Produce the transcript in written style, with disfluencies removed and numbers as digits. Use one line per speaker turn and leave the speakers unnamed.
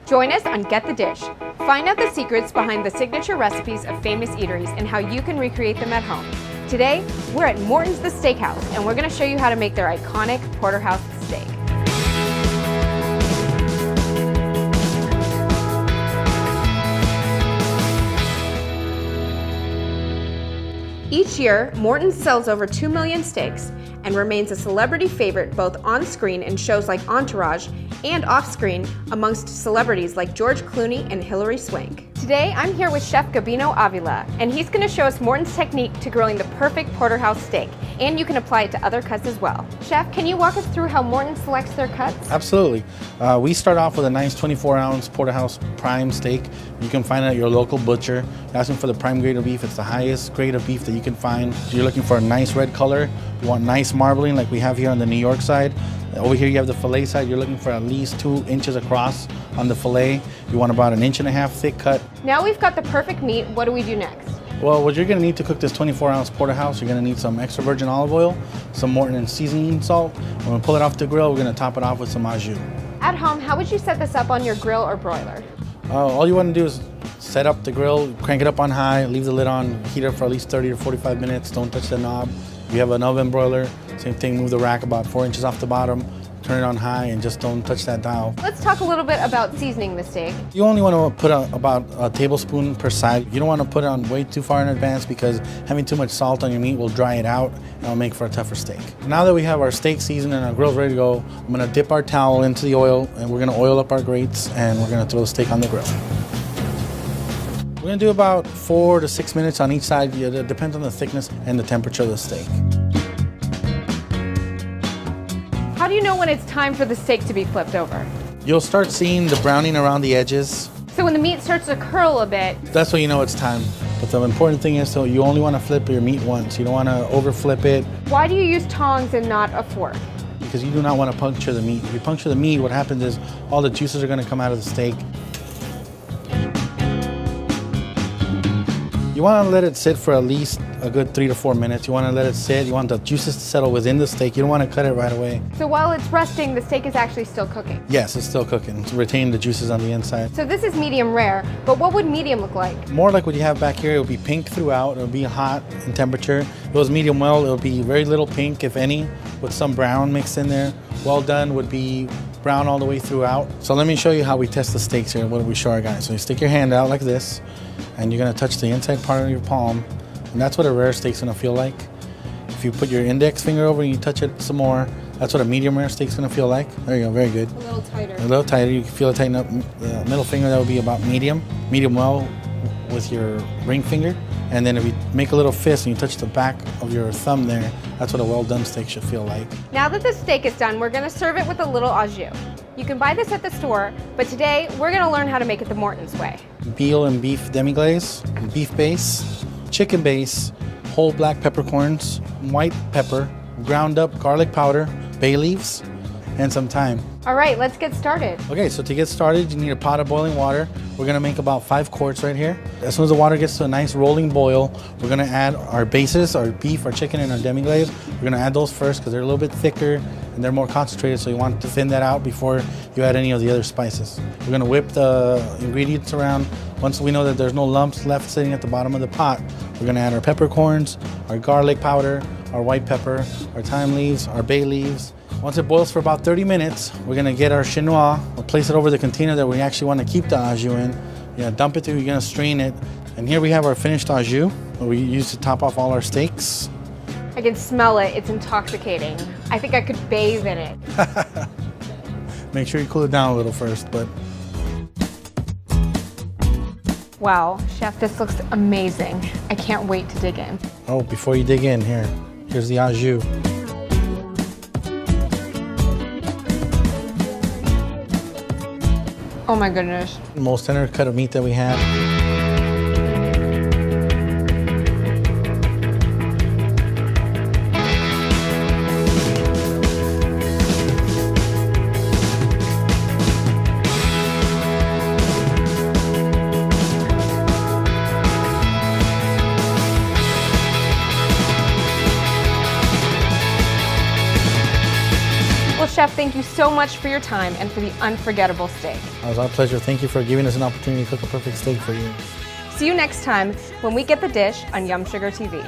Join us on Get the Dish. Find out the secrets behind the signature recipes of famous eateries and how you can recreate them at home. Today, we're at Morton's the Steakhouse, and we're going to show you how to make their iconic porterhouse steak. Each year, Morton sells over 2 million steaks and remains a celebrity favorite both on-screen in shows like Entourage and off-screen amongst celebrities like George Clooney and Hilary Swank. Today, I'm here with Chef Gabino Avila, and he's going to show us Morton's technique to grilling the perfect porterhouse steak, and you can apply it to other cuts as well. Chef, can you walk us through how Morton selects their cuts?
Absolutely. We start off with a nice 24-ounce porterhouse prime steak. You can find it at your local butcher. You're asking for the prime grade of beef. It's the highest grade of beef that you can find. So you're looking for a nice red color. You want nice marbling like we have here on the New York side. Over here you have the fillet side. You're looking for at least 2 inches across on the fillet. You want about 1.5 inches thick cut.
Now we've got the perfect meat. What do we do next?
Well, what you're going to need to cook this 24-ounce porterhouse, you're going to need some extra virgin olive oil, some Morton and seasoning salt. When we pull it off the grill, we're going to top it off with some au jus.
At home, how would you set this up on your grill or broiler?
All you want to do is set up the grill, crank it up on high, leave the lid on, heat it up for at least 30 to 45 minutes. Don't touch the knob. If you have an oven broiler, same thing, move the rack about 4 inches off the bottom, turn it on high, and just don't touch that dial.
Let's talk a little bit about seasoning the steak.
You only want to put about a tablespoon per side. You don't want to put it on way too far in advance because having too much salt on your meat will dry it out and it'll make for a tougher steak. Now that we have our steak seasoned and our grill's ready to go, I'm going to dip our towel into the oil and we're going to oil up our grates and we're going to throw the steak on the grill. We're going to do about 4 to 6 minutes on each side. It depends on the thickness and the temperature of the steak.
How do you know when it's time for the steak to be flipped over?
You'll start seeing the browning around the edges.
So when the meat starts to curl a bit,
that's when you know it's time. But the important thing is, so you only want to flip your meat once. You don't want to over flip it.
Why do you use tongs and not a fork?
Because you do not want to puncture the meat. If you puncture the meat, what happens is all the juices are going to come out of the steak. You want to let it sit for at least a good 3 to 4 minutes. You want to let it sit. You want the juices to settle within the steak. You don't want to cut it right away.
So while it's resting, the steak is actually still cooking?
Yes, it's still cooking. It's retaining the juices on the inside.
So this is medium rare, but what would medium look like?
More like what you have back here. It'll be pink throughout. It'll be hot in temperature. If it was medium well, it'll be very little pink, if any, with some brown mixed in there. Well done would be brown all the way throughout. So let me show you how we test the steaks here. What do we show our guys? So you stick your hand out like this, and you're gonna touch the inside part of your palm, and that's what a rare steak's gonna feel like. If you put your index finger over and you touch it some more, that's what a medium rare steak's gonna feel like. There you go, very good.
A little tighter.
A little tighter. You can feel it tighten up. The middle finger, that would be about medium. Medium well with your ring finger. And then if you make a little fist and you touch the back of your thumb there, that's what a well done steak should feel like.
Now that the steak is done, we're gonna serve it with a little au jus. You can buy this at the store, but today we're gonna learn how to make it the Morton's way.
Veal and beef demi-glaze, beef base, chicken base, whole black peppercorns, white pepper, ground up garlic powder, bay leaves, and some thyme.
All right, let's get started.
Okay, so to get started, you need a pot of boiling water. We're gonna make about 5 quarts right here. As soon as the water gets to a nice rolling boil, we're gonna add our bases, our beef, our chicken, and our demi-glaze. We're gonna add those first because they're a little bit thicker and they're more concentrated, so you want to thin that out before you add any of the other spices. We're gonna whip the ingredients around. Once we know that there's no lumps left sitting at the bottom of the pot, we're gonna add our peppercorns, our garlic powder, our white pepper, our thyme leaves, our bay leaves. Once it boils for about 30 minutes, we're gonna get our chinois. We'll place it over the container that we actually want to keep the au jus in. You're gonna dump it through, you're gonna strain it. And here we have our finished au jus, that we use to top off all our steaks.
I can smell it, it's intoxicating. I think I could bathe in it.
Make sure you cool it down a little first, but.
Wow, Chef, this looks amazing. I can't wait to dig in.
Oh, before you dig in, here's the au jus.
Oh my goodness.
Most tender cut of meat that we have.
Well, Chef, the thank you so much for your time and for the unforgettable steak.
It was our pleasure. Thank you for giving us an opportunity to cook a perfect steak for you.
See you next time when we get the dish on Yum Sugar TV.